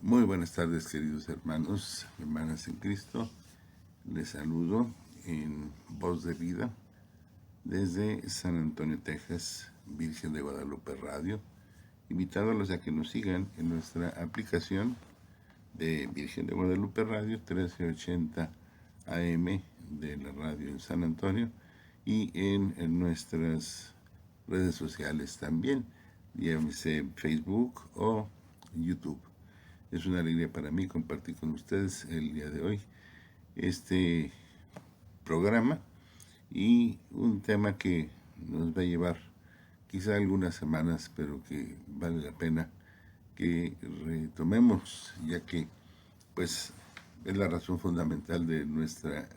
Muy buenas tardes, queridos hermanos, hermanas en Cristo. Les saludo en Voz de Vida desde San Antonio, Texas, Virgen de Guadalupe Radio, invitándolos a que nos sigan en nuestra aplicación de Virgen de Guadalupe Radio 1380 AM de la radio en San Antonio y en nuestras redes sociales también, llámese Facebook o YouTube. Es una alegría para mí compartir con ustedes el día de hoy este programa y un tema que nos va a llevar quizá algunas semanas, pero que vale la pena que retomemos, ya que pues es la razón fundamental de nuestra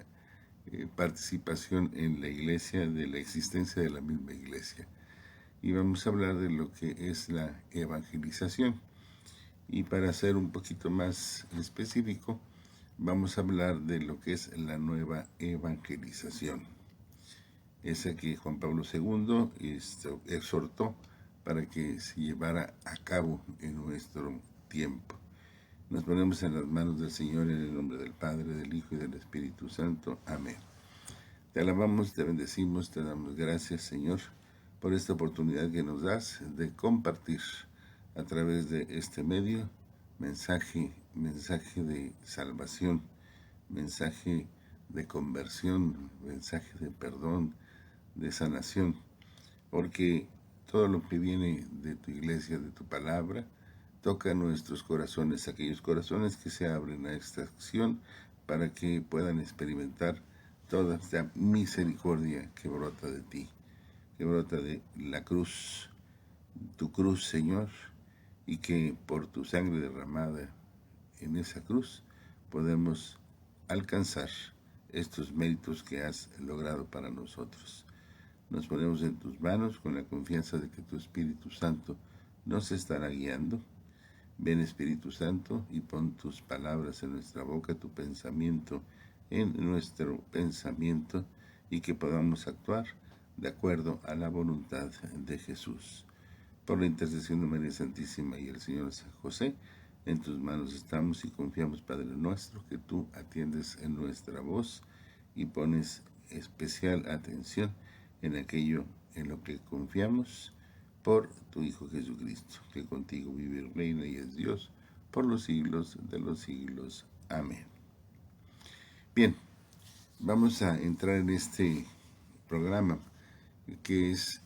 participación en la iglesia, de la existencia de la misma iglesia. Y vamos a hablar de lo que es la evangelización. Y para ser un poquito más específico, vamos a hablar de lo que es la nueva evangelización. Esa que Juan Pablo II exhortó para que se llevara a cabo en nuestro tiempo. Nos ponemos en las manos del Señor en el nombre del Padre, del Hijo y del Espíritu Santo. Amén. Te alabamos, te bendecimos, te damos gracias, Señor, por esta oportunidad que nos das de compartir a través de este medio mensaje de salvación, mensaje de conversión, mensaje de perdón, de sanación, porque todo lo que viene de tu iglesia, de tu palabra, toca nuestros corazones, aquellos corazones que se abren a esta acción para que puedan experimentar toda esta misericordia que brota de ti, que brota de la cruz, tu cruz, Señor, y que por tu sangre derramada en esa cruz podemos alcanzar estos méritos que has logrado para nosotros. Nos ponemos en tus manos con la confianza de que tu Espíritu Santo nos estará guiando. Ven, Espíritu Santo, y pon tus palabras en nuestra boca, tu pensamiento en nuestro pensamiento, y que podamos actuar de acuerdo a la voluntad de Jesús. Por la intercesión de María Santísima y el Señor San José, en tus manos estamos y confiamos, Padre nuestro, que tú atiendes en nuestra voz y pones especial atención en aquello en lo que confiamos por tu Hijo Jesucristo, que contigo vive y reina y es Dios por los siglos de los siglos. Amén. Bien, vamos a entrar en este programa que es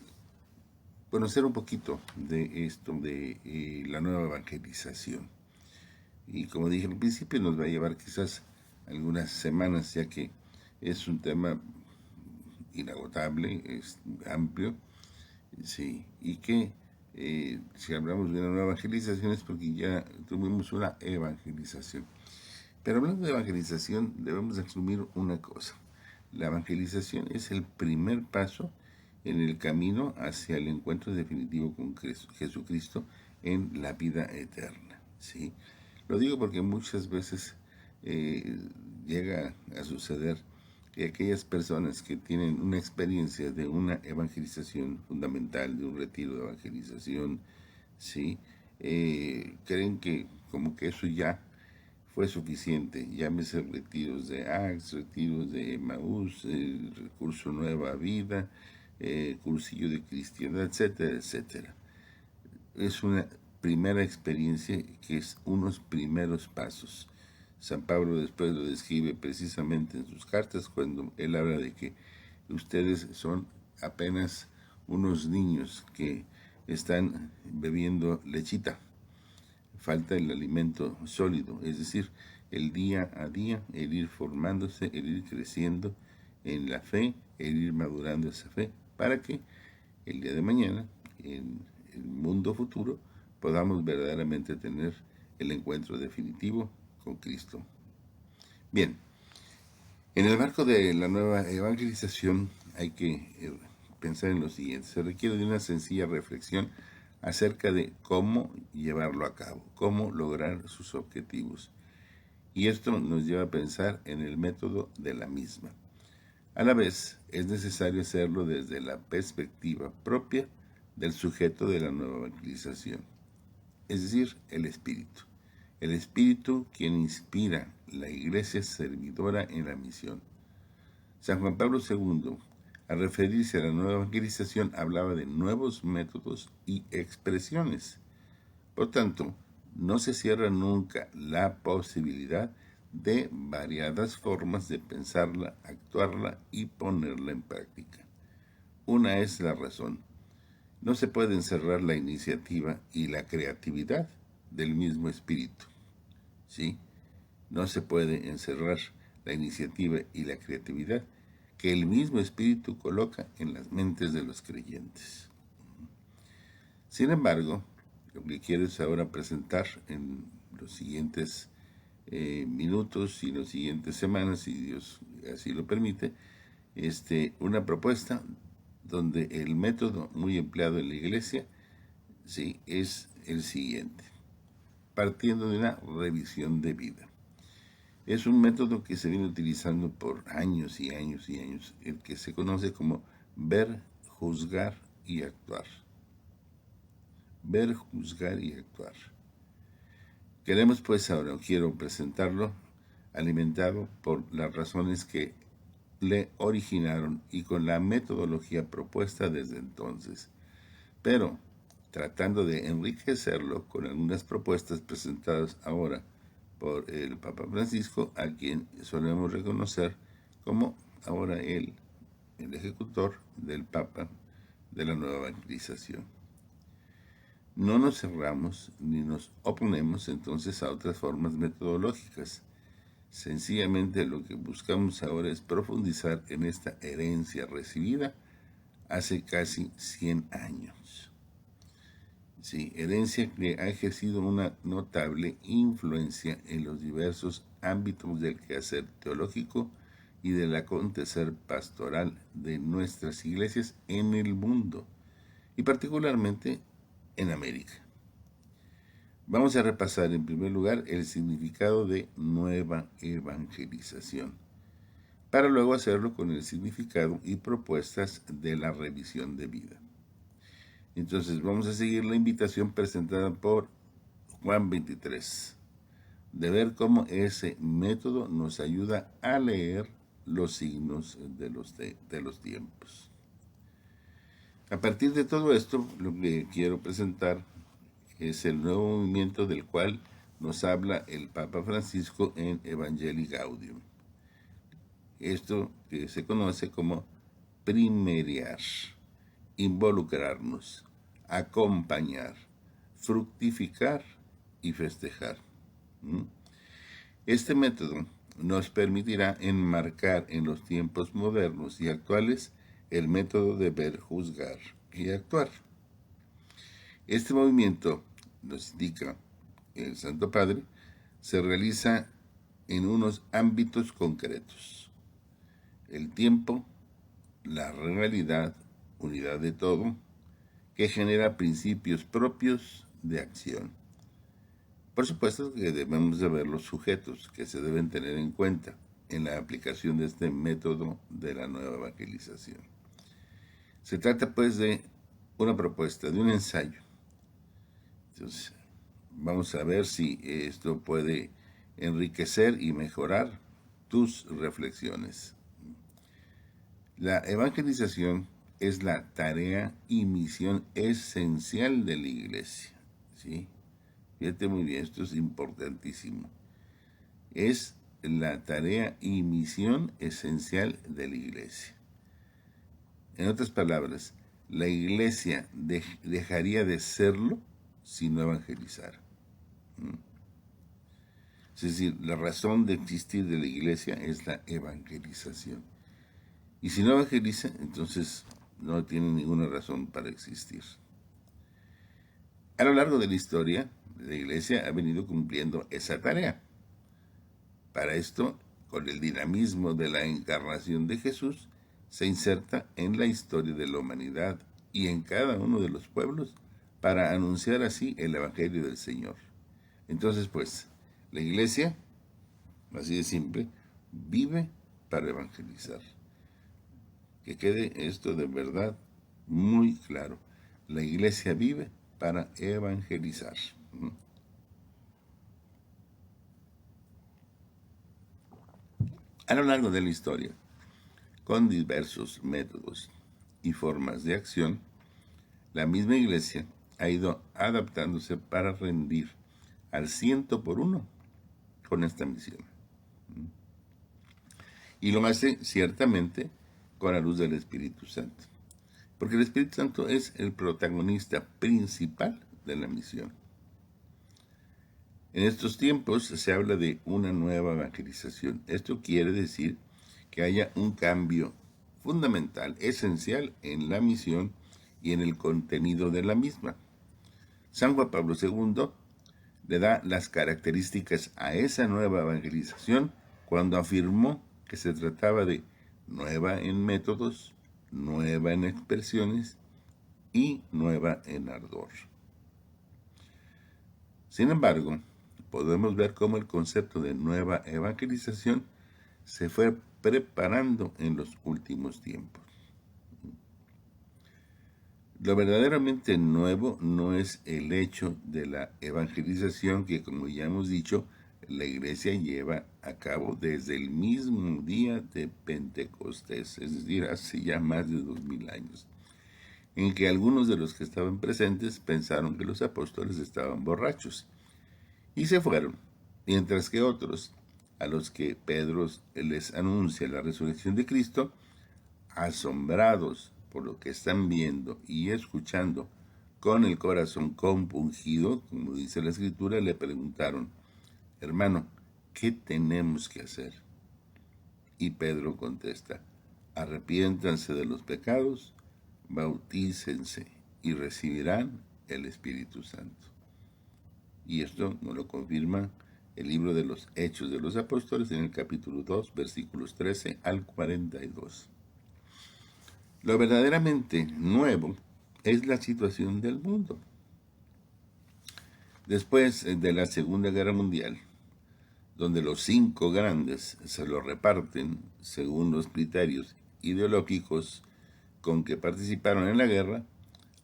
conocer un poquito de esto, de la nueva evangelización. Y como dije al principio, nos va a llevar quizás algunas semanas, ya que es un tema inagotable, es amplio, sí, y que si hablamos de una nueva evangelización es porque ya tuvimos una evangelización. Pero hablando de evangelización, debemos asumir una cosa. La evangelización es el primer paso en el camino hacia el encuentro definitivo con Jesucristo en la vida eterna, ¿sí? Lo digo porque muchas veces llega a suceder que aquellas personas que tienen una experiencia de una evangelización fundamental, de un retiro de evangelización, ¿sí? Creen que como que eso ya fue suficiente, llámese retiros de Acts, retiros de Emaús, curso Nueva Vida, cursillo de cristiandad, etcétera, etcétera. Es una primera experiencia que es unos primeros pasos. San Pablo después lo describe precisamente en sus cartas cuando él habla de que ustedes son apenas unos niños que están bebiendo lechita. Falta el alimento sólido, es decir, el día a día, el ir formándose, el ir creciendo en la fe, el ir madurando esa fe, para que el día de mañana, en el mundo futuro, podamos verdaderamente tener el encuentro definitivo con Cristo. Bien, en el marco de la nueva evangelización hay que pensar en lo siguiente. Se requiere de una sencilla reflexión acerca de cómo llevarlo a cabo, cómo lograr sus objetivos. Y esto nos lleva a pensar en el método de la misma. A la vez, es necesario hacerlo desde la perspectiva propia del sujeto de la nueva evangelización, es decir, el Espíritu. el Espíritu quien inspira la iglesia servidora en la misión. San Juan Pablo II, al referirse a la nueva evangelización, hablaba de nuevos métodos y expresiones. Por tanto, no se cierra nunca la posibilidad de variadas formas de pensarla, actuarla y ponerla en práctica. Una es la razón. No se puede encerrar la iniciativa y la creatividad del mismo espíritu. ¿Sí? No se puede encerrar la iniciativa y la creatividad que el mismo espíritu coloca en las mentes de los creyentes. Sin embargo, lo que quiero es ahora presentar en los siguientes minutos y las siguientes semanas, si Dios así lo permite, una propuesta donde el método muy empleado en la iglesia, sí, es el siguiente, partiendo de una revisión de vida. Es un método que se viene utilizando por años y años y años, el que se conoce como ver, juzgar y actuar. Ver, juzgar y actuar. Queremos pues ahora, quiero presentarlo alimentado por las razones que le originaron y con la metodología propuesta desde entonces, pero tratando de enriquecerlo con algunas propuestas presentadas ahora por el Papa Francisco, a quien solemos reconocer como ahora el ejecutor del Papa de la nueva evangelización. No nos cerramos ni nos oponemos entonces a otras formas metodológicas. Sencillamente lo que buscamos ahora es profundizar en esta herencia recibida hace casi 100 años. Sí, herencia que ha ejercido una notable influencia en los diversos ámbitos del quehacer teológico y del acontecer pastoral de nuestras iglesias en el mundo, y particularmente en América. Vamos a repasar en primer lugar el significado de nueva evangelización, para luego hacerlo con el significado y propuestas de la revisión de vida. Entonces vamos a seguir la invitación presentada por Juan 23, de ver cómo ese método nos ayuda a leer los signos de los tiempos. A partir de todo esto, lo que quiero presentar es el nuevo movimiento del cual nos habla el Papa Francisco en Evangelii Gaudium. Esto que se conoce como primeriar, involucrarnos, acompañar, fructificar y festejar. Este método nos permitirá enmarcar en los tiempos modernos y actuales el método de ver, juzgar y actuar. Este movimiento, nos indica el Santo Padre, se realiza en unos ámbitos concretos: el tiempo, la realidad, unidad de todo, que genera principios propios de acción. Por supuesto que debemos de ver los sujetos que se deben tener en cuenta en la aplicación de este método de la nueva evangelización. Se trata pues de una propuesta, de un ensayo. Entonces, vamos a ver si esto puede enriquecer y mejorar tus reflexiones. La evangelización es la tarea y misión esencial de la iglesia, ¿sí? Fíjate muy bien, esto es importantísimo. Es la tarea y misión esencial de la iglesia. En otras palabras, la iglesia dejaría de serlo si no evangelizara. Es decir, la razón de existir de la iglesia es la evangelización. Y si no evangeliza, entonces no tiene ninguna razón para existir. A lo largo de la historia, la iglesia ha venido cumpliendo esa tarea. Para esto, con el dinamismo de la encarnación de Jesús, se inserta en la historia de la humanidad y en cada uno de los pueblos para anunciar así el Evangelio del Señor. Entonces, pues, la iglesia, así de simple, vive para evangelizar. Que quede esto de verdad muy claro. La iglesia vive para evangelizar. A lo largo de la historia, con diversos métodos y formas de acción, la misma Iglesia ha ido adaptándose para rendir al 100 por 1 con esta misión. Y lo hace ciertamente con la luz del Espíritu Santo, porque el Espíritu Santo es el protagonista principal de la misión. En estos tiempos se habla de una nueva evangelización. Esto quiere decir que haya un cambio fundamental, esencial en la misión y en el contenido de la misma. San Juan Pablo II le da las características a esa nueva evangelización cuando afirmó que se trataba de nueva en métodos, nueva en expresiones y nueva en ardor. Sin embargo, podemos ver cómo el concepto de nueva evangelización se fue preparando en los últimos tiempos. Lo verdaderamente nuevo no es el hecho de la evangelización que, como ya hemos dicho, la Iglesia lleva a cabo desde el mismo día de Pentecostés, es decir, hace ya más de 2000 años, en que algunos de los que estaban presentes pensaron que los apóstoles estaban borrachos y se fueron, mientras que otros, a los que Pedro les anuncia la resurrección de Cristo, asombrados por lo que están viendo y escuchando, con el corazón compungido, como dice la Escritura, le preguntaron: hermano, ¿qué tenemos que hacer? Y Pedro contesta: arrepiéntanse de los pecados, bautícense y recibirán el Espíritu Santo. Y esto nos lo confirma el libro de los Hechos de los Apóstoles en el capítulo 2, versículos 13 al 42. Lo verdaderamente nuevo es la situación del mundo. Después de la Segunda Guerra Mundial, donde los 5 grandes se lo reparten según los criterios ideológicos con que participaron en la guerra,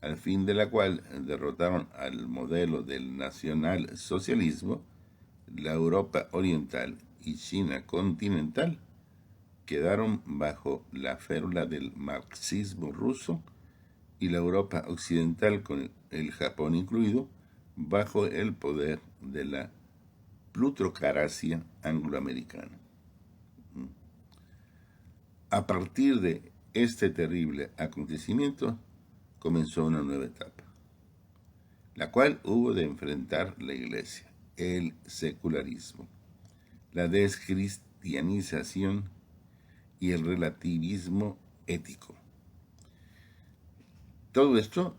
al fin de la cual derrotaron al modelo del nacionalsocialismo, la Europa oriental y China continental quedaron bajo la férula del marxismo ruso y la Europa occidental, con el Japón incluido, bajo el poder de la plutocracia angloamericana. A partir de este terrible acontecimiento comenzó una nueva etapa, la cual hubo de enfrentar la Iglesia: el secularismo, la descristianización y el relativismo ético. Todo esto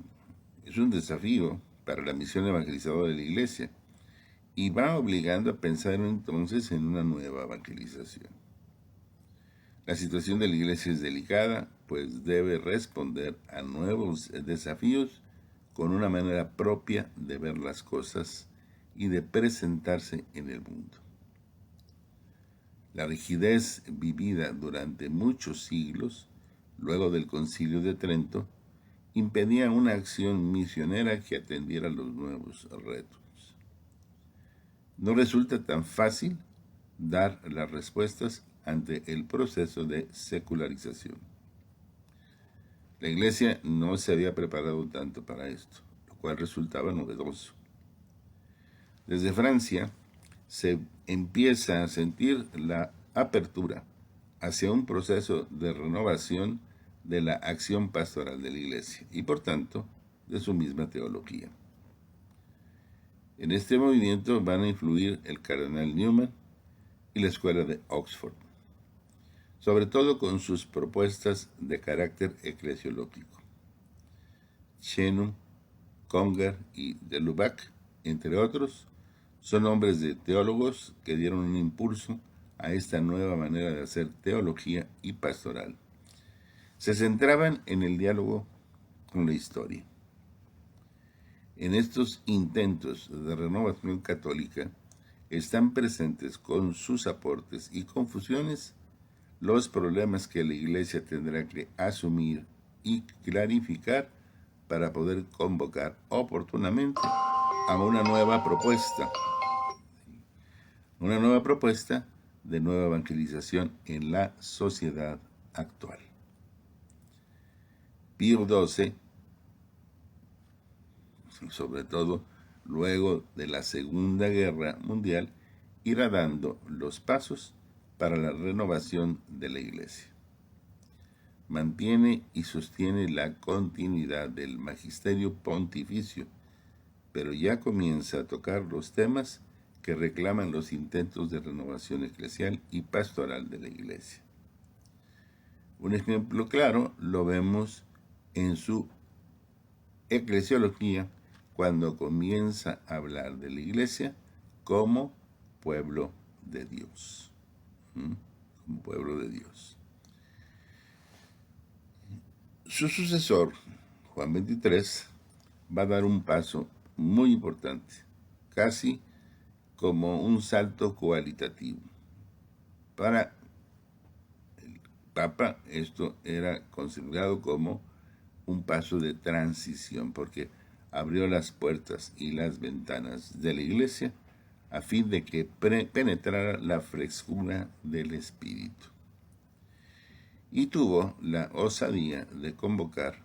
es un desafío para la misión evangelizadora de la Iglesia y va obligando a pensar entonces en una nueva evangelización. La situación de la Iglesia es delicada, pues debe responder a nuevos desafíos con una manera propia de ver las cosas y de presentarse en el mundo. La rigidez vivida durante muchos siglos, luego del Concilio de Trento, impedía una acción misionera que atendiera los nuevos retos. No resulta tan fácil dar las respuestas ante el proceso de secularización. La Iglesia no se había preparado tanto para esto, lo cual resultaba novedoso. Desde Francia se empieza a sentir la apertura hacia un proceso de renovación de la acción pastoral de la Iglesia y, por tanto, de su misma teología. En este movimiento van a influir el cardenal Newman y la Escuela de Oxford, sobre todo con sus propuestas de carácter eclesiológico. Chenum, Conger y de Lubac, entre otros, son hombres de teólogos que dieron un impulso a esta nueva manera de hacer teología y pastoral. Se centraban en el diálogo con la historia. En estos intentos de renovación católica están presentes con sus aportes y confusiones los problemas que la Iglesia tendrá que asumir y clarificar para poder convocar oportunamente a una nueva propuesta de nueva evangelización en la sociedad actual. Pío XII, sobre todo luego de la Segunda Guerra Mundial, irá dando los pasos para la renovación de la Iglesia. Mantiene y sostiene la continuidad del magisterio pontificio, pero ya comienza a tocar los temas que reclaman los intentos de renovación eclesial y pastoral de la Iglesia. Un ejemplo claro lo vemos en su eclesiología, cuando comienza a hablar de la Iglesia como pueblo de Dios. Como pueblo de Dios. Su sucesor, Juan XXIII, va a dar un paso muy importante, casi como un salto cualitativo. Para el Papa esto era considerado como un paso de transición, porque abrió las puertas y las ventanas de la Iglesia a fin de que penetrara la frescura del Espíritu. Y tuvo la osadía de convocar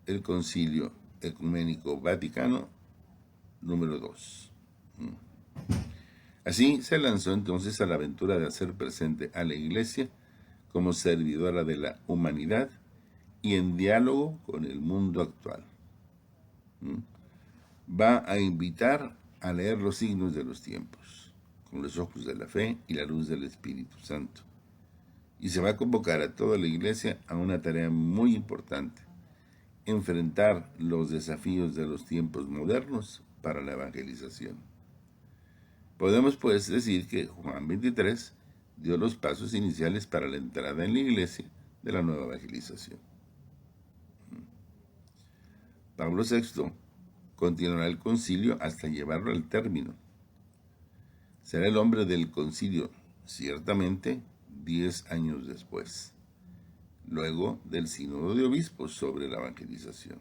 el Concilio Ecuménico Vaticano número 2. Así se lanzó entonces a la aventura de hacer presente a la Iglesia como servidora de la humanidad y en diálogo con el mundo actual. Va a invitar a leer los signos de los tiempos, con los ojos de la fe y la luz del Espíritu Santo. Y se va a convocar a toda la Iglesia a una tarea muy importante: enfrentar los desafíos de los tiempos modernos para la evangelización. Podemos pues decir que Juan XXIII dio los pasos iniciales para la entrada en la Iglesia de la nueva evangelización. Pablo VI continuará el concilio hasta llevarlo al término. Será el hombre del concilio, ciertamente, 10 años después, luego del sínodo de obispos sobre la evangelización.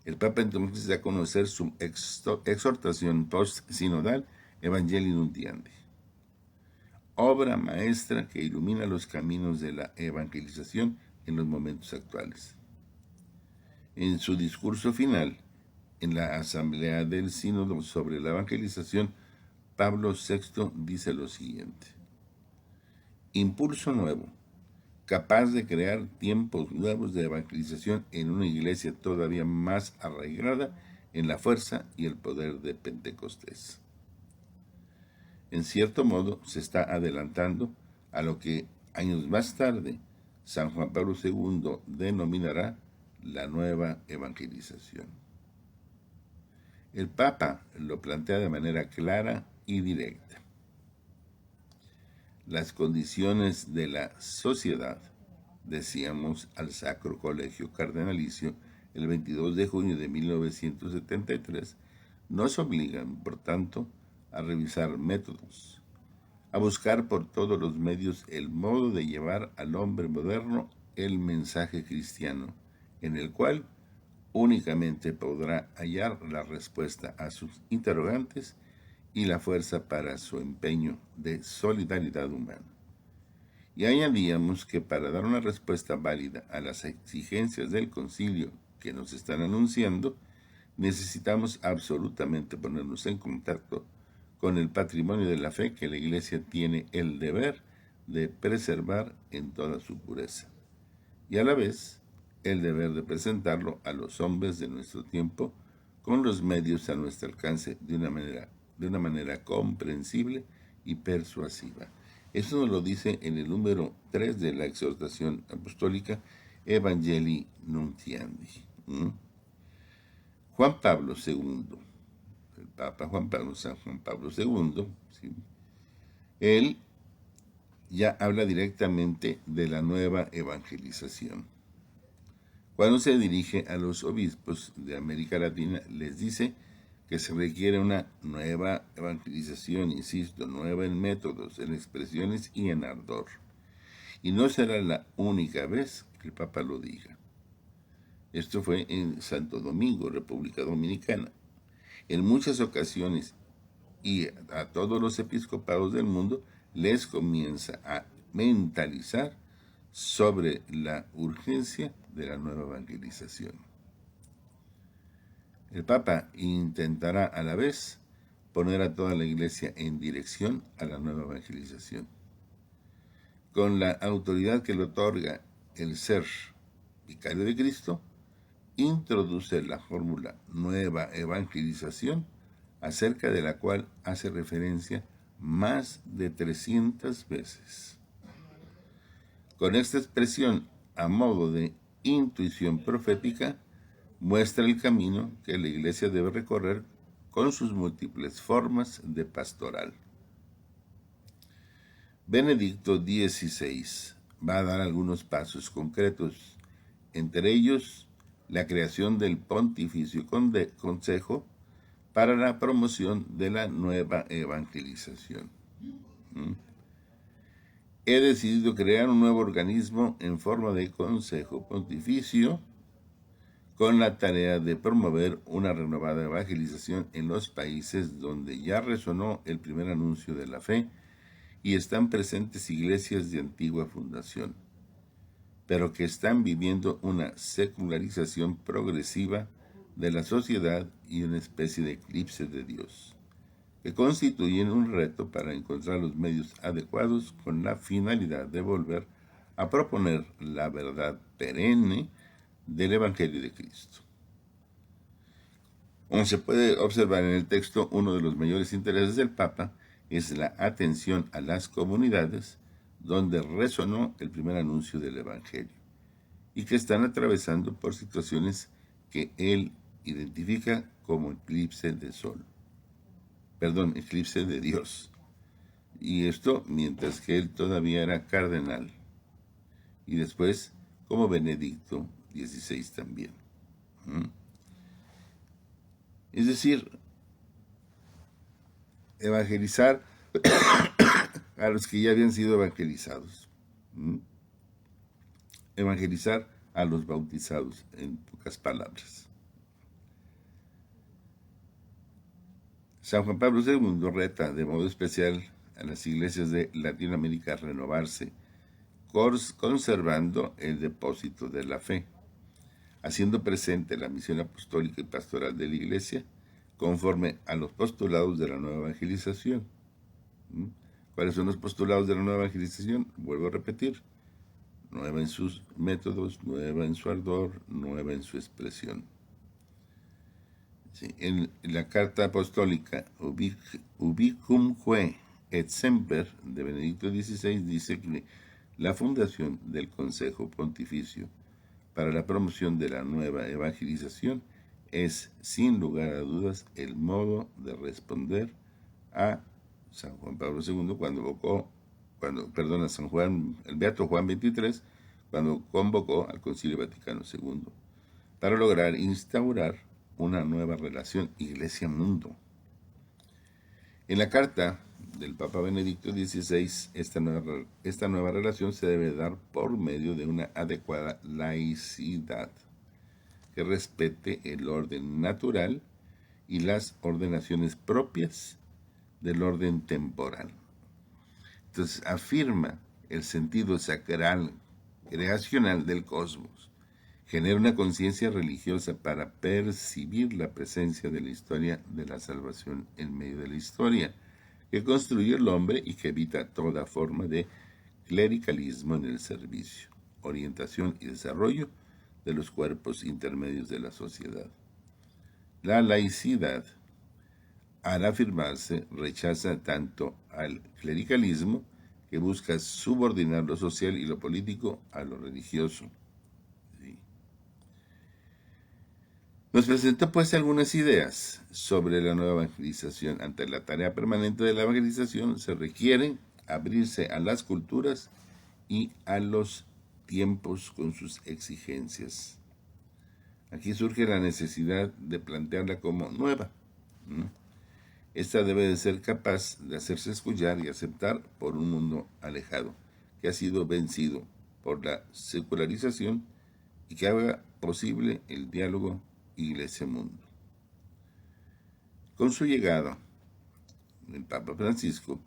El Papa entonces da a conocer su exhortación post-sinodal Evangelii Nuntiandi, obra maestra que ilumina los caminos de la evangelización en los momentos actuales. En su discurso final, en la asamblea del sínodo sobre la evangelización, Pablo VI dice lo siguiente: impulso nuevo, capaz de crear tiempos nuevos de evangelización en una iglesia todavía más arraigada en la fuerza y el poder de Pentecostés. En cierto modo, se está adelantando a lo que años más tarde San Juan Pablo II denominará la nueva evangelización. El Papa lo plantea de manera clara y directa. Las condiciones de la sociedad, decíamos al Sacro Colegio Cardenalicio el 22 de junio de 1973, nos obligan, por tanto, a revisar métodos, a buscar por todos los medios el modo de llevar al hombre moderno el mensaje cristiano, en el cual únicamente podrá hallar la respuesta a sus interrogantes y la fuerza para su empeño de solidaridad humana. Y añadíamos que para dar una respuesta válida a las exigencias del concilio que nos están anunciando, necesitamos absolutamente ponernos en contacto con el patrimonio de la fe que la Iglesia tiene el deber de preservar en toda su pureza, y a la vez el deber de presentarlo a los hombres de nuestro tiempo con los medios a nuestro alcance de una manera comprensible y persuasiva. Eso nos lo dice en el número 3 de la exhortación apostólica Evangelii Nuntiandi. Juan Pablo II, el Papa San Juan Pablo II, ¿sí? Él ya habla directamente de la nueva evangelización. Cuando se dirige a los obispos de América Latina, les dice que se requiere una nueva evangelización, insisto, nueva en métodos, en expresiones y en ardor. Y no será la única vez que el Papa lo diga. Esto fue en Santo Domingo, República Dominicana. En muchas ocasiones, y a todos los episcopados del mundo les comienza a mentalizar sobre la urgencia de la nueva evangelización. El Papa intentará a la vez poner a toda la Iglesia en dirección a la nueva evangelización. Con la autoridad que le otorga el ser vicario de Cristo, introduce la fórmula nueva evangelización, acerca de la cual hace referencia más de 300 veces. Con esta expresión, a modo de intuición profética, muestra el camino que la Iglesia debe recorrer con sus múltiples formas de pastoral. Benedicto XVI va a dar algunos pasos concretos, entre ellos la creación del Pontificio Consejo para la promoción de la nueva evangelización. He decidido crear un nuevo organismo en forma de Consejo Pontificio con la tarea de promover una renovada evangelización en los países donde ya resonó el primer anuncio de la fe y están presentes iglesias de antigua fundación, pero que están viviendo una secularización progresiva de la sociedad y una especie de eclipse de Dios, que constituyen un reto para encontrar los medios adecuados con la finalidad de volver a proponer la verdad perenne del Evangelio de Cristo. Como se puede observar en el texto, uno de los mayores intereses del Papa es la atención a las comunidades donde resonó el primer anuncio del Evangelio y que están atravesando por situaciones que él identifica como eclipse de Dios. Y esto mientras que él todavía era cardenal y después como Benedicto XVI también. Es decir, evangelizar a los que ya habían sido evangelizados. Evangelizar a los bautizados, en pocas palabras. San Juan Pablo II reta de modo especial a las iglesias de Latinoamérica a renovarse, conservando el depósito de la fe, haciendo presente la misión apostólica y pastoral de la Iglesia conforme a los postulados de la nueva evangelización. ¿Cuáles son los postulados de la nueva evangelización? Vuelvo a repetir: nueva en sus métodos, nueva en su ardor, nueva en su expresión. Sí, en la carta apostólica Ubicumque et Semper de Benedicto XVI dice que la fundación del Consejo Pontificio para la promoción de la nueva evangelización es, sin lugar a dudas, el modo de responder a San Juan Pablo II a San Juan, el Beato Juan XXIII, cuando convocó al Concilio Vaticano II para lograr instaurar una nueva relación Iglesia-Mundo. En la carta del Papa Benedicto XVI, esta nueva relación se debe dar por medio de una adecuada laicidad que respete el orden natural y las ordenaciones propias del orden temporal. Entonces afirma el sentido sacral, creacional del cosmos, genera una conciencia religiosa para percibir la presencia de la historia de la salvación en medio de la historia, que construye el hombre y que evita toda forma de clericalismo en el servicio, orientación y desarrollo de los cuerpos intermedios de la sociedad. La laicidad, al afirmarse, rechaza tanto al clericalismo, que busca subordinar lo social y lo político a lo religioso. Sí. Nos presentó pues algunas ideas sobre la nueva evangelización. Ante la tarea permanente de la evangelización se requiere abrirse a las culturas y a los tiempos con sus exigencias. Aquí surge la necesidad de plantearla como nueva. Esta debe de ser capaz de hacerse escuchar y aceptar por un mundo alejado, que ha sido vencido por la secularización y que haga posible el diálogo Iglesia-Mundo. Con su llegada, el Papa Francisco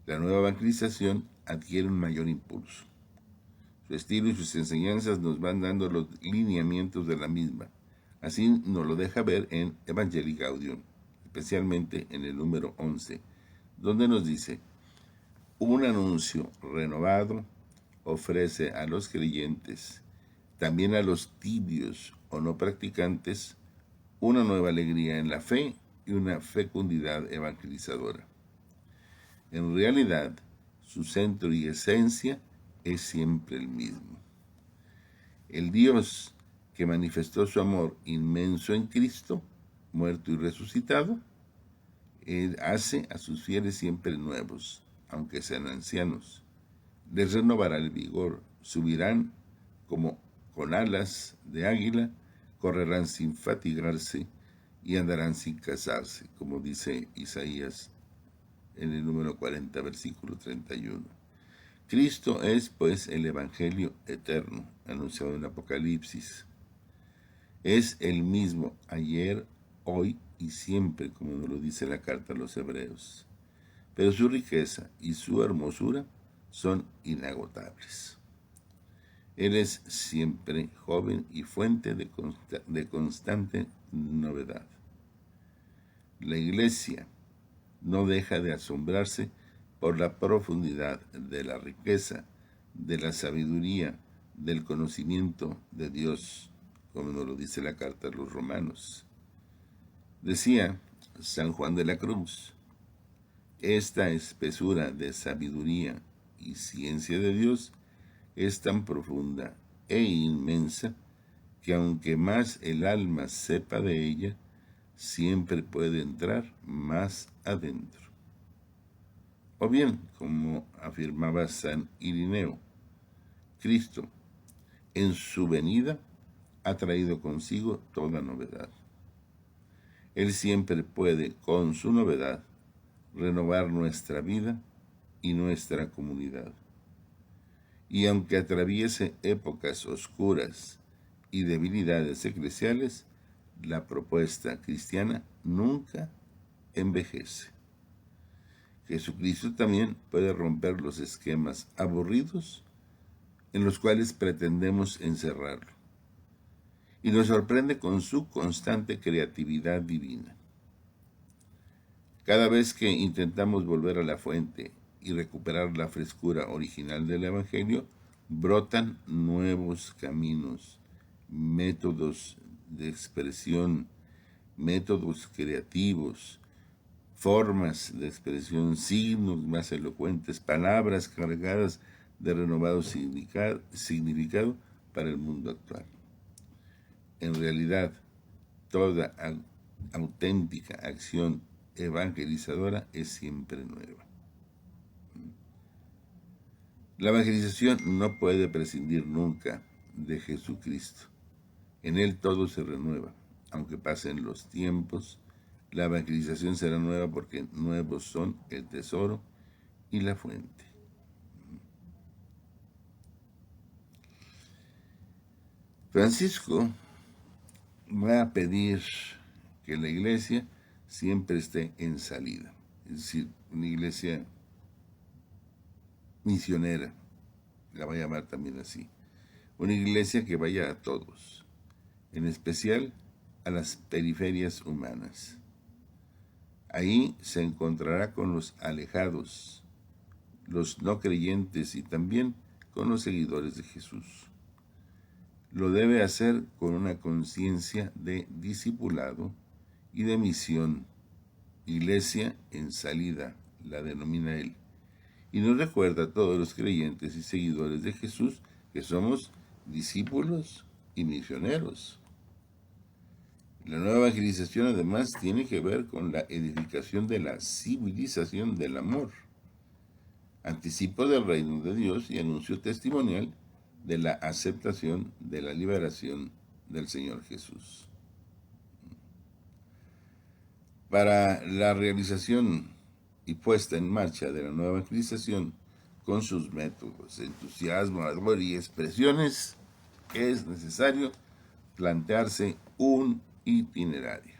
La nueva evangelización adquiere un mayor impulso. Su estilo y sus enseñanzas nos van dando los lineamientos de la misma. Así nos lo deja ver en Evangelii Gaudium, especialmente en el número 11, donde nos dice: un anuncio renovado ofrece a los creyentes, también a los tibios o no practicantes, una nueva alegría en la fe y una fecundidad evangelizadora. En realidad, su centro y esencia es siempre el mismo. El Dios que manifestó su amor inmenso en Cristo, muerto y resucitado, Él hace a sus fieles siempre nuevos, aunque sean ancianos. Les renovará el vigor, subirán como con alas de águila, correrán sin fatigarse y andarán sin cansarse, como dice Isaías en el número 40, versículo 31. Cristo es, pues, el Evangelio eterno, anunciado en Apocalipsis. Es el mismo ayer, hoy y siempre, como nos lo dice la carta a los Hebreos. Pero su riqueza y su hermosura son inagotables. Él es siempre joven y fuente de constante novedad. La Iglesia no deja de asombrarse por la profundidad de la riqueza, de la sabiduría, del conocimiento de Dios, como nos lo dice la carta a los Romanos. Decía San Juan de la Cruz: esta espesura de sabiduría y ciencia de Dios es tan profunda e inmensa que aunque más el alma sepa de ella, siempre puede entrar más adentro. O bien, como afirmaba San Irineo, Cristo, en su venida, ha traído consigo toda novedad. Él siempre puede, con su novedad, renovar nuestra vida y nuestra comunidad. Y aunque atraviese épocas oscuras y debilidades eclesiales, la propuesta cristiana nunca envejece. Jesucristo también puede romper los esquemas aburridos en los cuales pretendemos encerrarlo, y nos sorprende con su constante creatividad divina. Cada vez que intentamos volver a la fuente y recuperar la frescura original del Evangelio, brotan nuevos caminos, métodos de expresión, métodos creativos, formas de expresión, signos más elocuentes, palabras cargadas de renovado significado para el mundo actual. En realidad, toda auténtica acción evangelizadora es siempre nueva. La evangelización no puede prescindir nunca de Jesucristo. En Él todo se renueva. Aunque pasen los tiempos, la evangelización será nueva porque nuevos son el tesoro y la fuente. Francisco va a pedir que la iglesia siempre esté en salida, es decir, una iglesia misionera, la va a llamar también así, una iglesia que vaya a todos, en especial a las periferias humanas. Ahí se encontrará con los alejados, los no creyentes y también con los seguidores de Jesús. Lo debe hacer con una conciencia de discipulado y de misión. Iglesia en salida, la denomina él. Y nos recuerda a todos los creyentes y seguidores de Jesús que somos discípulos y misioneros. La nueva evangelización además tiene que ver con la edificación de la civilización del amor, anticipo del reino de Dios y anuncio testimonial de la aceptación de la liberación del Señor Jesús. Para la realización y puesta en marcha de la nueva evangelización, con sus métodos, entusiasmo, ardor y expresiones, es necesario plantearse un itinerario,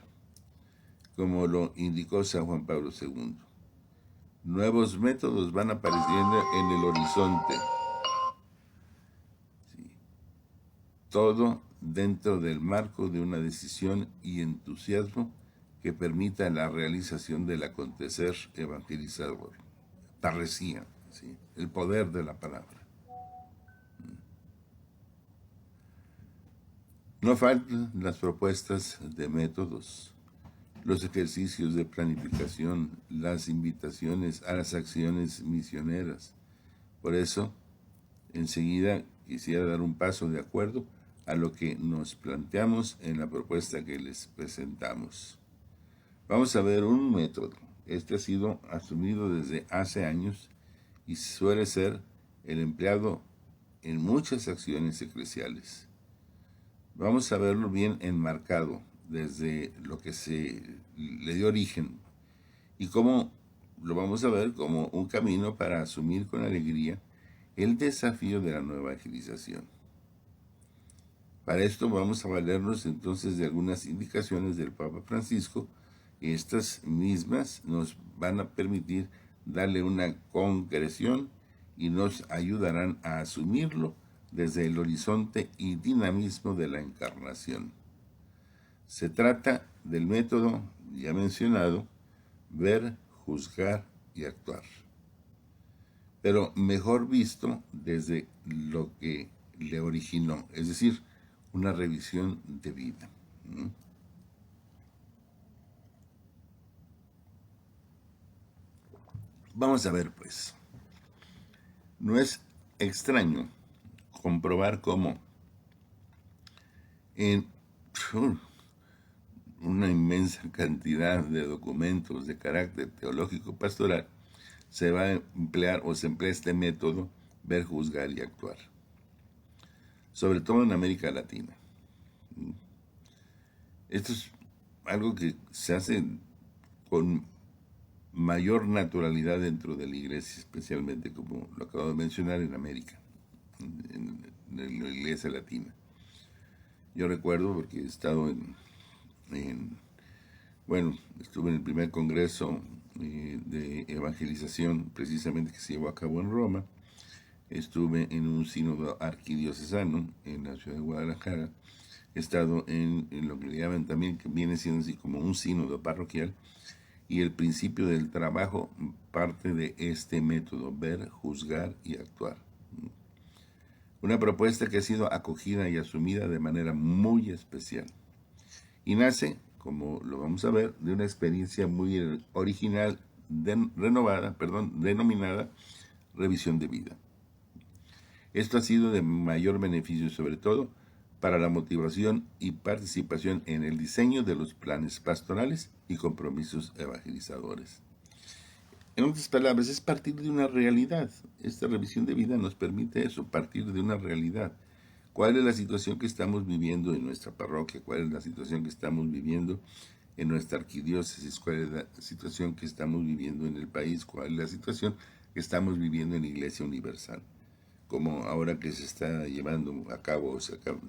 como lo indicó San Juan Pablo II. Nuevos métodos van apareciendo en el horizonte. Sí. Todo dentro del marco de una decisión y entusiasmo que permita la realización del acontecer evangelizador. Parresía, ¿sí? El poder de la palabra. No faltan las propuestas de métodos, los ejercicios de planificación, las invitaciones a las acciones misioneras. Por eso, enseguida quisiera dar un paso de acuerdo a lo que nos planteamos en la propuesta que les presentamos. Vamos a ver un método. Este ha sido asumido desde hace años y suele ser el empleado en muchas acciones eclesiales. Vamos a verlo bien enmarcado desde lo que se le dio origen y cómo lo vamos a ver como un camino para asumir con alegría el desafío de la nueva evangelización. Para esto vamos a valernos entonces de algunas indicaciones del Papa Francisco. Estas mismas nos van a permitir darle una concreción y nos ayudarán a asumirlo desde el horizonte y dinamismo de la encarnación. Se trata del método ya mencionado, ver, juzgar y actuar. Pero mejor visto desde lo que le originó, es decir, una revisión de vida. Vamos a ver, pues. No es extraño comprobar cómo en una inmensa cantidad de documentos de carácter teológico pastoral se va a emplear o se emplea este método, ver, juzgar y actuar. Sobre todo en América Latina. Esto es algo que se hace con mayor naturalidad dentro de la iglesia, especialmente como lo acabo de mencionar en América, en la iglesia latina. Yo recuerdo porque he estado bueno, estuve en el primer congreso de evangelización precisamente que se llevó a cabo en Roma. Estuve en un sínodo arquidiocesano en la ciudad de Guadalajara. He estado en lo que le llaman también, que viene siendo así como un sínodo parroquial, y el principio del trabajo parte de este método, ver, juzgar y actuar. Una propuesta que ha sido acogida y asumida de manera muy especial. Y nace, como lo vamos a ver, de una experiencia muy original, denominada revisión de vida. Esto ha sido de mayor beneficio, sobre todo, para la motivación y participación en el diseño de los planes pastorales y compromisos evangelizadores. En otras palabras, es partir de una realidad. Esta revisión de vida nos permite eso, partir de una realidad. ¿Cuál es la situación que estamos viviendo en nuestra parroquia? ¿Cuál es la situación que estamos viviendo en nuestra arquidiócesis? ¿Cuál es la situación que estamos viviendo en el país? ¿Cuál es la situación que estamos viviendo en la Iglesia Universal? Como ahora que se está llevando a cabo,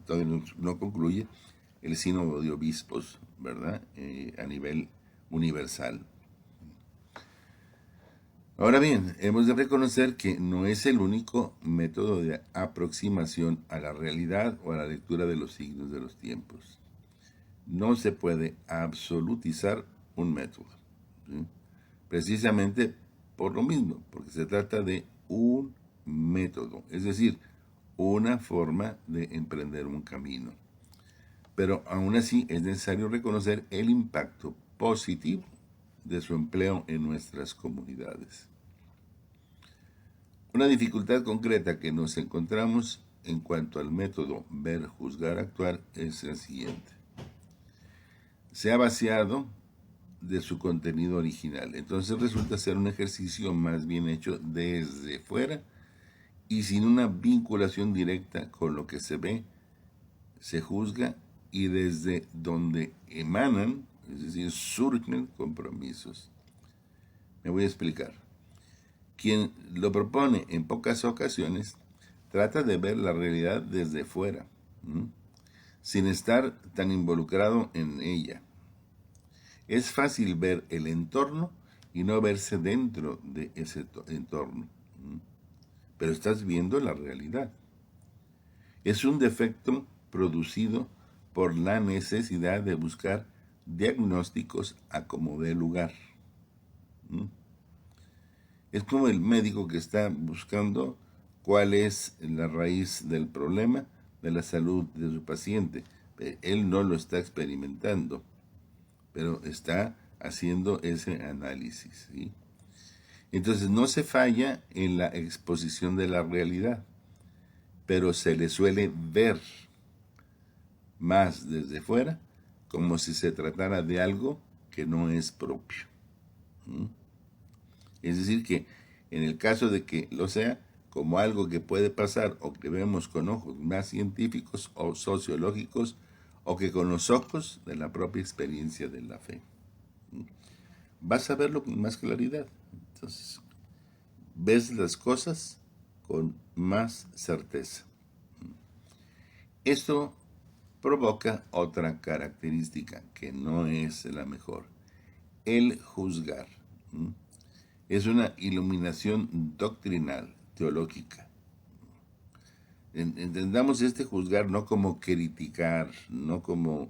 todavía no concluye, el sínodo de obispos, ¿verdad? A nivel universal. Ahora bien, hemos de reconocer que no es el único método de aproximación a la realidad o a la lectura de los signos de los tiempos. No se puede absolutizar un método, ¿sí? Precisamente por lo mismo, porque se trata de un método, es decir, una forma de emprender un camino. Pero aún así es necesario reconocer el impacto positivo de su empleo en nuestras comunidades. Una dificultad concreta que nos encontramos en cuanto al método ver, juzgar, actuar es el siguiente. Se ha vaciado de su contenido original, entonces resulta ser un ejercicio más bien hecho desde fuera y sin una vinculación directa con lo que se ve, se juzga y desde donde emanan, es decir, surgen compromisos. Me voy a explicar. Quien lo propone en pocas ocasiones trata de ver la realidad desde fuera, sin estar tan involucrado en ella. Es fácil ver el entorno y no verse dentro de ese entorno. Pero estás viendo la realidad. Es un defecto producido por la necesidad de buscar diagnósticos a como dé lugar. Es como el médico que está buscando cuál es la raíz del problema de la salud de su paciente. Él no lo está experimentando, pero está haciendo ese análisis, ¿sí? Entonces no se falla en la exposición de la realidad, pero se le suele ver más desde fuera como si se tratara de algo que no es propio. Es decir, que en el caso de que lo sea, como algo que puede pasar o que vemos con ojos más científicos o sociológicos o que con los ojos de la propia experiencia de la fe. Vas a verlo con más claridad. Entonces, ves las cosas con más certeza. Esto provoca otra característica que no es la mejor: el juzgar. Es una iluminación doctrinal, teológica. Entendamos este juzgar no como criticar, no como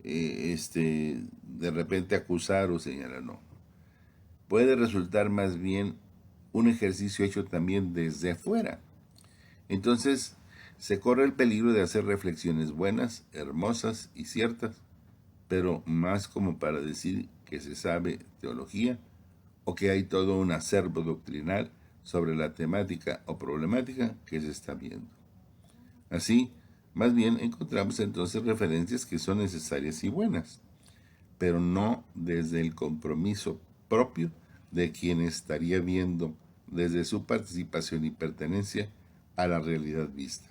de repente acusar o señalar, no. Puede resultar más bien un ejercicio hecho también desde afuera. Entonces, se corre el peligro de hacer reflexiones buenas, hermosas y ciertas, pero más como para decir que se sabe teología o que hay todo un acervo doctrinal sobre la temática o problemática que se está viendo. Así, más bien encontramos entonces referencias que son necesarias y buenas, pero no desde el compromiso propio de quien estaría viendo desde su participación y pertenencia a la realidad vista.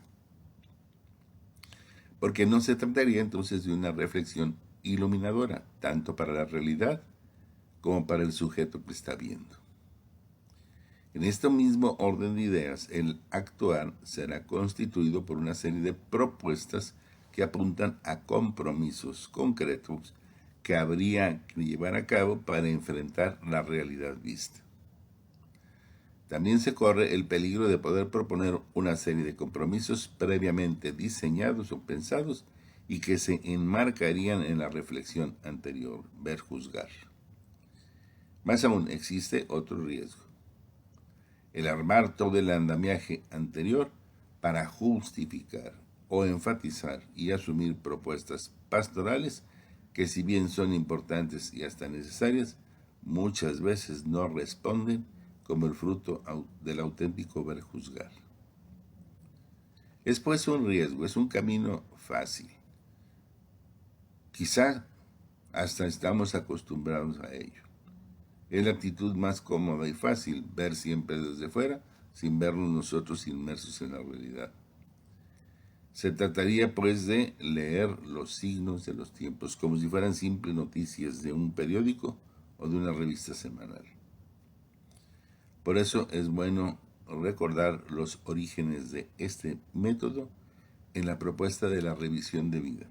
Porque no se trataría entonces de una reflexión iluminadora, tanto para la realidad como para el sujeto que está viendo. En este mismo orden de ideas, el actuar será constituido por una serie de propuestas que apuntan a compromisos concretos que habría que llevar a cabo para enfrentar la realidad vista. También se corre el peligro de poder proponer una serie de compromisos previamente diseñados o pensados y que se enmarcarían en la reflexión anterior, ver, juzgar. Más aún, existe otro riesgo: el armar todo el andamiaje anterior para justificar o enfatizar y asumir propuestas pastorales que, si bien son importantes y hasta necesarias, muchas veces no responden como el fruto del auténtico ver juzgar. Es pues un riesgo, es un camino fácil. Quizá hasta estamos acostumbrados a ello. Es la actitud más cómoda y fácil, ver siempre desde fuera, sin vernos nosotros inmersos en la realidad. Se trataría pues de leer los signos de los tiempos como si fueran simples noticias de un periódico o de una revista semanal. Por eso es bueno recordar los orígenes de este método en la propuesta de la revisión de vida.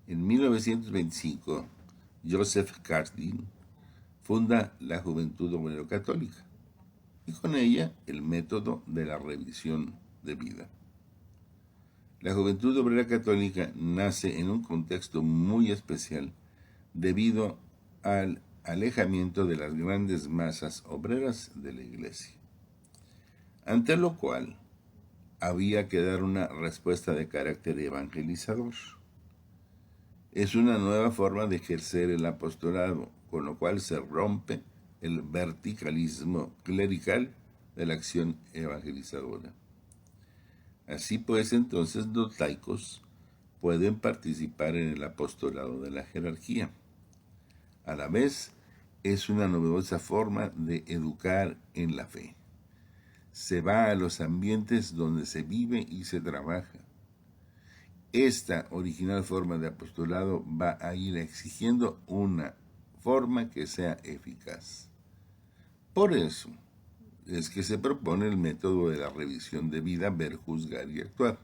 En 1925, Joseph Cardin funda la Juventud Obrera Católica y con ella el método de la revisión de vida. La Juventud Obrera Católica nace en un contexto muy especial debido al alejamiento de las grandes masas obreras de la Iglesia, ante lo cual había que dar una respuesta de carácter evangelizador. Es una nueva forma de ejercer el apostolado, con lo cual se rompe el verticalismo clerical de la acción evangelizadora. Así pues, entonces los laicos pueden participar en el apostolado de la jerarquía. A la vez, es una novedosa forma de educar en la fe. Se va a los ambientes donde se vive y se trabaja. Esta original forma de apostolado va a ir exigiendo una forma que sea eficaz. Por eso es que se propone el método de la revisión de vida, ver, juzgar y actuar.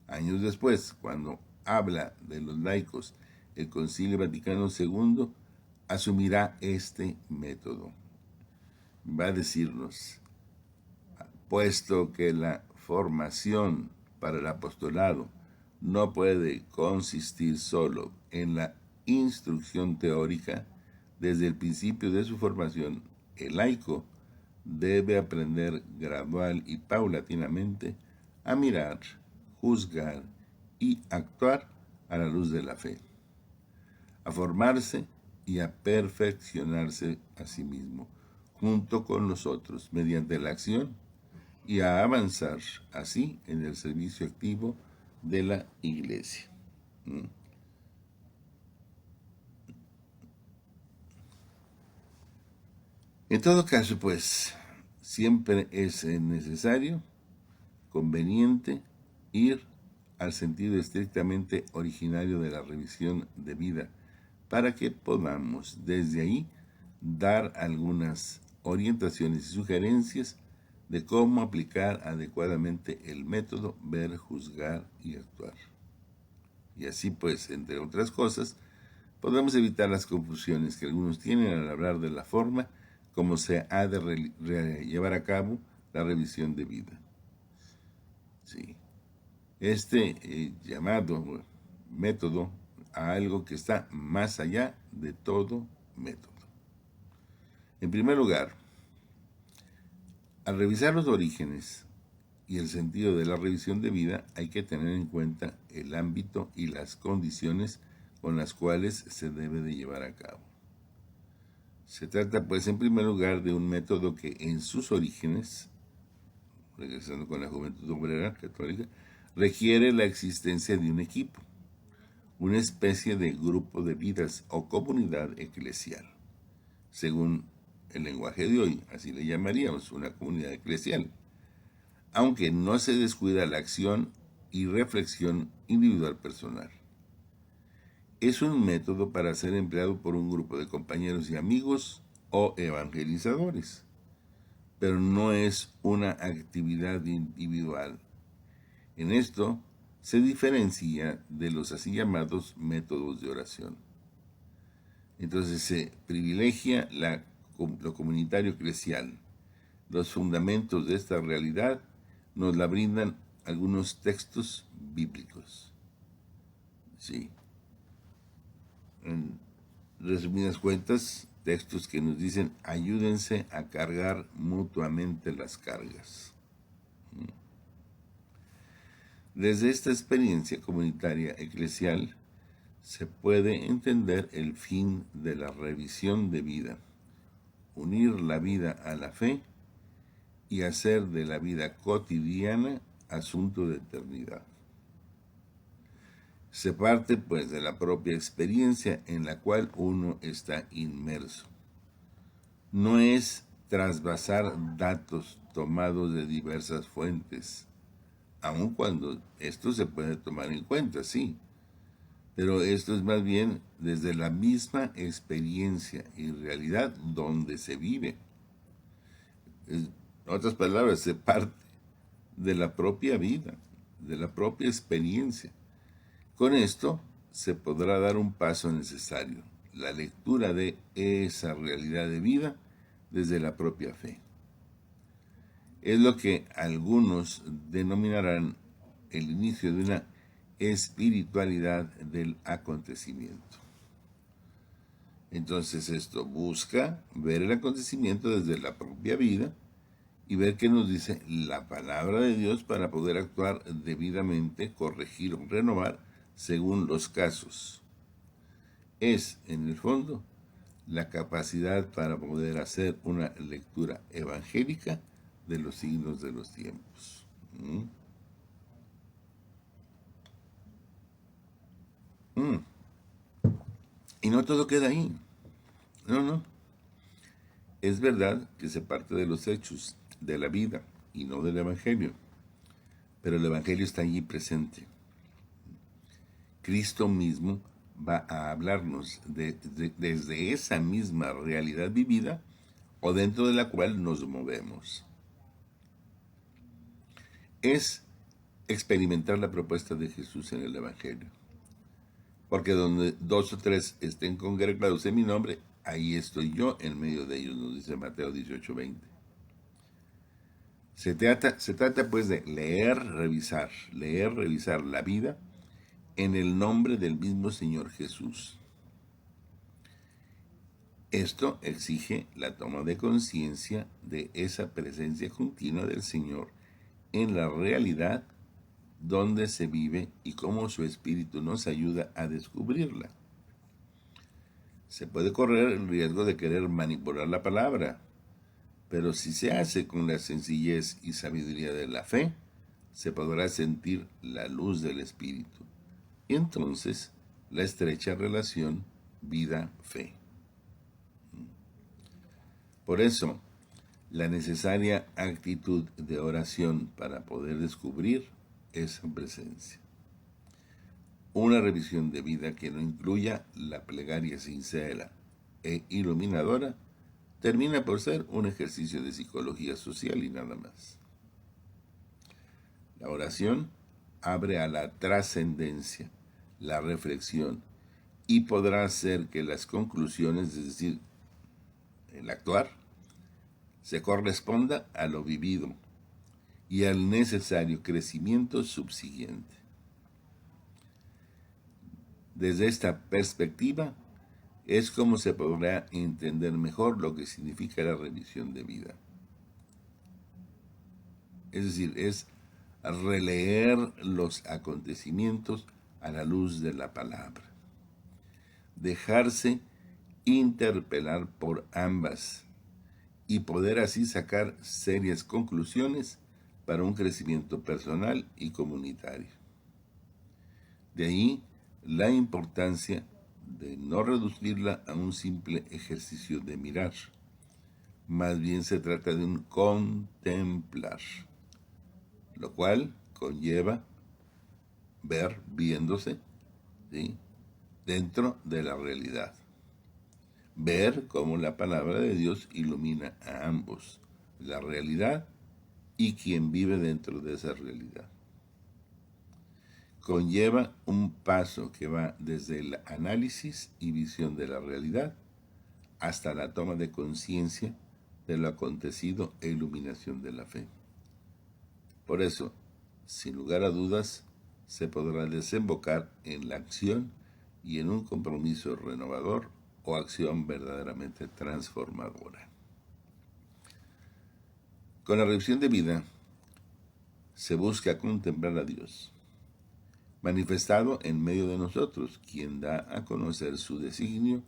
Años después, cuando habla de los laicos el Concilio Vaticano II, asumirá este método. Va a decirnos, puesto que la formación para el apostolado no puede consistir solo en la instrucción teórica, desde el principio de su formación, el laico debe aprender gradual y paulatinamente a mirar, juzgar y actuar a la luz de la fe, a formarse y a perfeccionarse a sí mismo, junto con los otros, mediante la acción, y a avanzar así en el servicio activo de la Iglesia. En todo caso, pues, siempre es necesario, conveniente, ir al sentido estrictamente originario de la revisión de vida, para que podamos desde ahí dar algunas orientaciones y sugerencias de cómo aplicar adecuadamente el método ver, juzgar y actuar. Y así pues, entre otras cosas, podemos evitar las confusiones que algunos tienen al hablar de la forma como se ha de llevar a cabo la revisión de vida. Sí. Este llamado método a algo que está más allá de todo método. En primer lugar, al revisar los orígenes y el sentido de la revisión de vida, hay que tener en cuenta el ámbito y las condiciones con las cuales se debe de llevar a cabo. Se trata, pues, en primer lugar, de un método que en sus orígenes, regresando con la Juventud Obrera Católica, requiere la existencia de un equipo, una especie de grupo de vidas o comunidad eclesial. Según el lenguaje de hoy, así le llamaríamos, una comunidad eclesial, aunque no se descuida la acción y reflexión individual personal. Es un método para ser empleado por un grupo de compañeros y amigos o evangelizadores, pero no es una actividad individual. En esto se diferencia de los así llamados métodos de oración. Entonces se privilegia lo comunitario eclesial. Los fundamentos de esta realidad nos la brindan algunos textos bíblicos. Sí. En resumidas cuentas, textos que nos dicen: ayúdense a cargar mutuamente las cargas. Desde esta experiencia comunitaria eclesial se puede entender el fin de la revisión de vida, unir la vida a la fe y hacer de la vida cotidiana asunto de eternidad. Se parte pues de la propia experiencia en la cual uno está inmerso. No es trasvasar datos tomados de diversas fuentes, aun cuando esto se puede tomar en cuenta, sí, pero esto es más bien desde la misma experiencia y realidad donde se vive. En otras palabras, se parte de la propia vida, de la propia experiencia. Con esto se podrá dar un paso necesario, la lectura de esa realidad de vida desde la propia fe. Es lo que algunos denominarán el inicio de una espiritualidad del acontecimiento. Entonces esto busca ver el acontecimiento desde la propia vida y ver qué nos dice la palabra de Dios para poder actuar debidamente, corregir o renovar según los casos. Es, en el fondo, la capacidad para poder hacer una lectura evangélica de los signos de los tiempos. Y no todo queda ahí. No. Es verdad que se parte de los hechos, de la vida, y no del Evangelio. Pero el Evangelio está allí presente. Cristo mismo va a hablarnos desde esa misma realidad vivida o dentro de la cual nos movemos. Es experimentar la propuesta de Jesús en el Evangelio. Porque donde 2 o 3 estén congregados en mi nombre, ahí estoy yo en medio de ellos, nos dice Mateo 18:20. Se trata pues de leer, revisar la vida en el nombre del mismo Señor Jesús. Esto exige la toma de conciencia de esa presencia continua del Señor en la realidad donde se vive y cómo su Espíritu nos ayuda a descubrirla. Se puede correr el riesgo de querer manipular la palabra, pero si se hace con la sencillez y sabiduría de la fe, se podrá sentir la luz del Espíritu. Y entonces, la estrecha relación vida-fe. Por eso, la necesaria actitud de oración para poder descubrir esa presencia. Una revisión de vida que no incluya la plegaria sincera e iluminadora termina por ser un ejercicio de psicología social y nada más. La oración abre a la trascendencia, la reflexión, y podrá hacer que las conclusiones, es decir, el actuar, se corresponda a lo vivido y al necesario crecimiento subsiguiente. Desde esta perspectiva, es como se podrá entender mejor lo que significa la revisión de vida. Es decir, es releer los acontecimientos a la luz de la palabra. Dejarse interpelar por ambas y poder así sacar serias conclusiones para un crecimiento personal y comunitario. De ahí la importancia de no reducirla a un simple ejercicio de mirar. Más bien se trata de un contemplar, lo cual conlleva ver viéndose, ¿sí?, dentro de la realidad. Ver cómo la palabra de Dios ilumina a ambos, la realidad y quien vive dentro de esa realidad. Conlleva un paso que va desde el análisis y visión de la realidad hasta la toma de conciencia de lo acontecido e iluminación de la fe. Por eso, sin lugar a dudas, se podrá desembocar en la acción y en un compromiso renovador o acción verdaderamente transformadora. Con la revisión de vida, se busca contemplar a Dios, manifestado en medio de nosotros, quien da a conocer su designio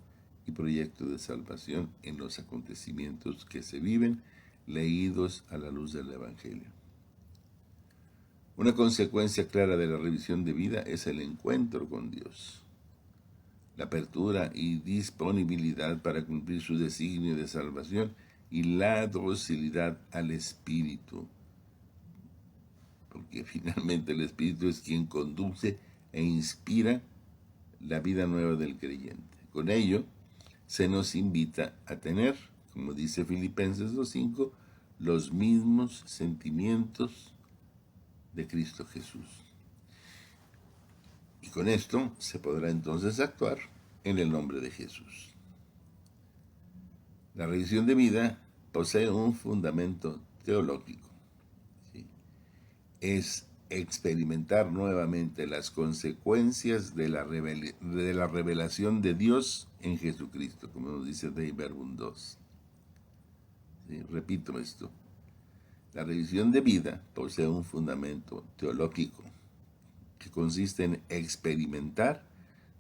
y proyecto de salvación en los acontecimientos que se viven, leídos a la luz del Evangelio. Una consecuencia clara de la revisión de vida es el encuentro con Dios, la apertura y disponibilidad para cumplir su designio de salvación y la docilidad al Espíritu, porque finalmente el Espíritu es quien conduce e inspira la vida nueva del creyente. Con ello, se nos invita a tener, como dice Filipenses 2:5, los mismos sentimientos de Cristo Jesús. Y con esto se podrá entonces actuar en el nombre de Jesús. La revisión de vida posee un fundamento teológico. ¿Sí? Es experimentar nuevamente las consecuencias de la revelación de Dios en Jesucristo, como nos dice Dei Verbum 2. ¿Sí? Repito esto. La revisión de vida posee un fundamento teológico que consiste en experimentar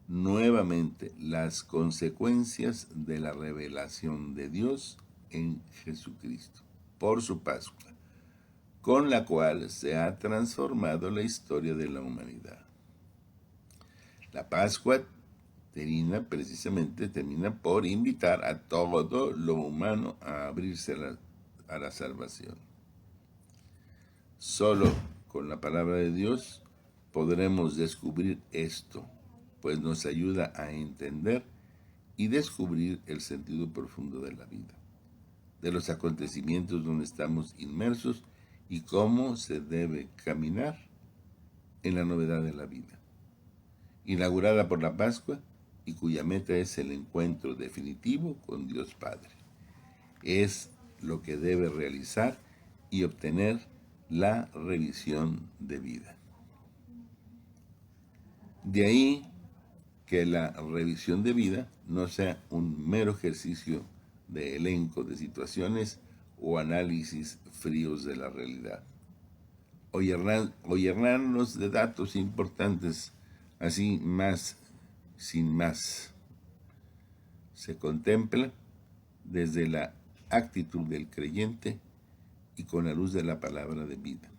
nuevamente las consecuencias de la revelación de Dios en Jesucristo por su Pascua, con la cual se ha transformado la historia de la humanidad. La Pascua termina por invitar a todo lo humano a abrirse a la salvación. Solo con la palabra de Dios podremos descubrir esto, pues nos ayuda a entender y descubrir el sentido profundo de la vida, de los acontecimientos donde estamos inmersos y cómo se debe caminar en la novedad de la vida, inaugurada por la Pascua y cuya meta es el encuentro definitivo con Dios Padre. Es lo que debe realizar y obtener la revisión de vida. De ahí que la revisión de vida no sea un mero ejercicio de elenco de situaciones o análisis fríos de la realidad, o llenarnos de datos importantes así más sin más. Se contempla desde la actitud del creyente y con la luz de la palabra de vida.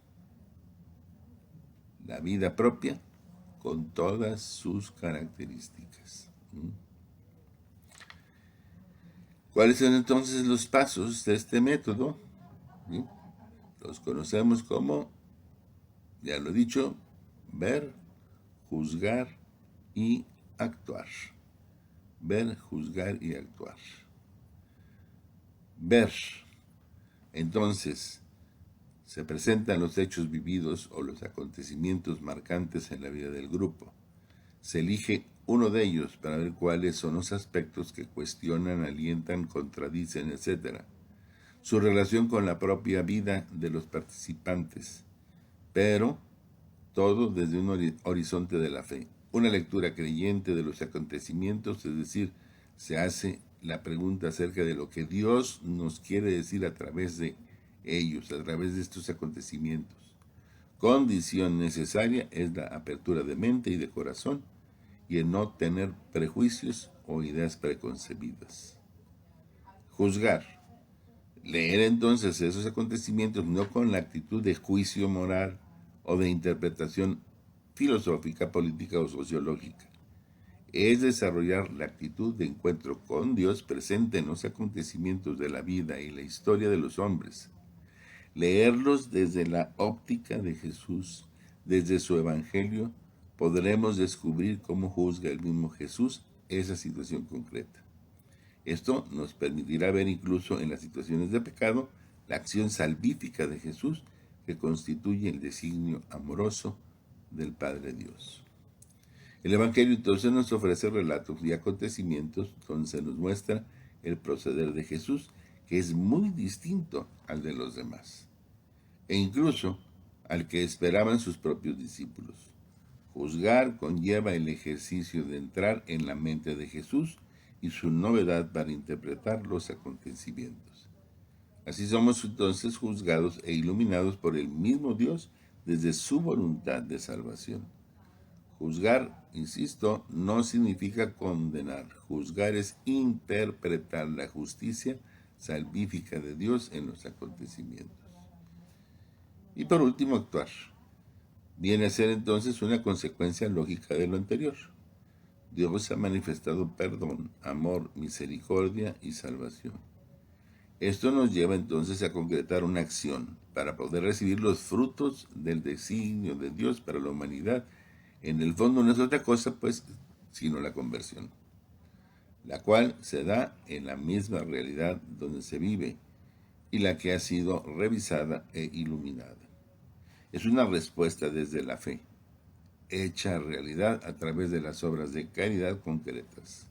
La vida propia con todas sus características. ¿Cuáles son entonces los pasos de este método? Los conocemos como, ya lo he dicho, ver, juzgar y actuar. Ver, juzgar y actuar. Ver. Entonces, se presentan los hechos vividos o los acontecimientos marcantes en la vida del grupo. Se elige uno de ellos para ver cuáles son los aspectos que cuestionan, alientan, contradicen, etc. Su relación con la propia vida de los participantes, pero todo desde un horizonte de la fe. Una lectura creyente de los acontecimientos, es decir, se hace la pregunta acerca de lo que Dios nos quiere decir a través de ellos, a través de estos acontecimientos. Condición necesaria es la apertura de mente y de corazón y el no tener prejuicios o ideas preconcebidas. Juzgar. Leer entonces esos acontecimientos no con la actitud de juicio moral o de interpretación filosófica, política o sociológica. Es desarrollar la actitud de encuentro con Dios presente en los acontecimientos de la vida y la historia de los hombres. Leerlos desde la óptica de Jesús, desde su evangelio, podremos descubrir cómo juzga el mismo Jesús esa situación concreta. Esto nos permitirá ver incluso en las situaciones de pecado la acción salvífica de Jesús que constituye el designio amoroso del Padre Dios. El Evangelio entonces nos ofrece relatos y acontecimientos donde se nos muestra el proceder de Jesús, que es muy distinto al de los demás, e incluso al que esperaban sus propios discípulos. Juzgar conlleva el ejercicio de entrar en la mente de Jesús y su novedad para interpretar los acontecimientos. Así somos entonces juzgados e iluminados por el mismo Dios desde su voluntad de salvación. Juzgar, insisto, no significa condenar. Juzgar es interpretar la justicia salvífica de Dios en los acontecimientos. Y por último, actuar. Viene a ser entonces una consecuencia lógica de lo anterior. Dios ha manifestado perdón, amor, misericordia y salvación. Esto nos lleva entonces a concretar una acción para poder recibir los frutos del designio de Dios para la humanidad. En el fondo no es otra cosa, pues, sino la conversión, la cual se da en la misma realidad donde se vive y la que ha sido revisada e iluminada. Es una respuesta desde la fe, hecha realidad a través de las obras de caridad concretas.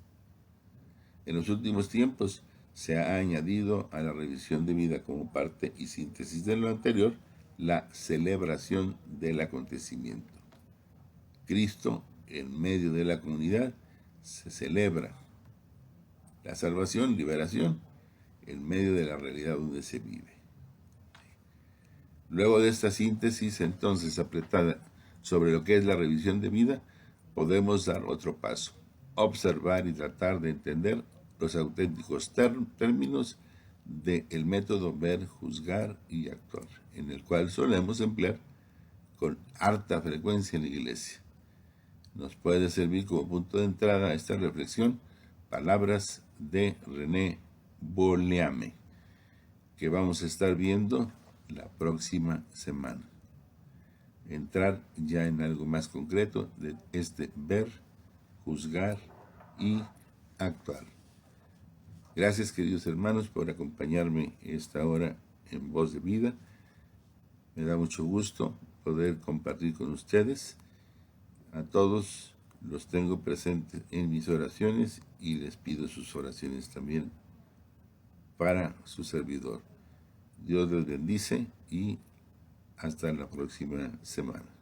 En los últimos tiempos se ha añadido a la revisión de vida como parte y síntesis de lo anterior la celebración del acontecimiento. Cristo, en medio de la comunidad, se celebra la salvación, liberación, en medio de la realidad donde se vive. Luego de esta síntesis, entonces, apretada sobre lo que es la revisión de vida, podemos dar otro paso, observar y tratar de entender los auténticos términos del método ver, juzgar y actuar, en el cual solemos emplear con harta frecuencia en la iglesia. Nos puede servir como punto de entrada a esta reflexión palabras de René Beaulieu, que vamos a estar viendo la próxima semana. Entrar ya en algo más concreto de este ver, juzgar y actuar. Gracias, queridos hermanos, por acompañarme esta hora en Voz de Vida. Me da mucho gusto poder compartir con ustedes. A todos Los tengo presentes en mis oraciones y les pido sus oraciones también para su servidor. Dios les bendice y hasta la próxima semana.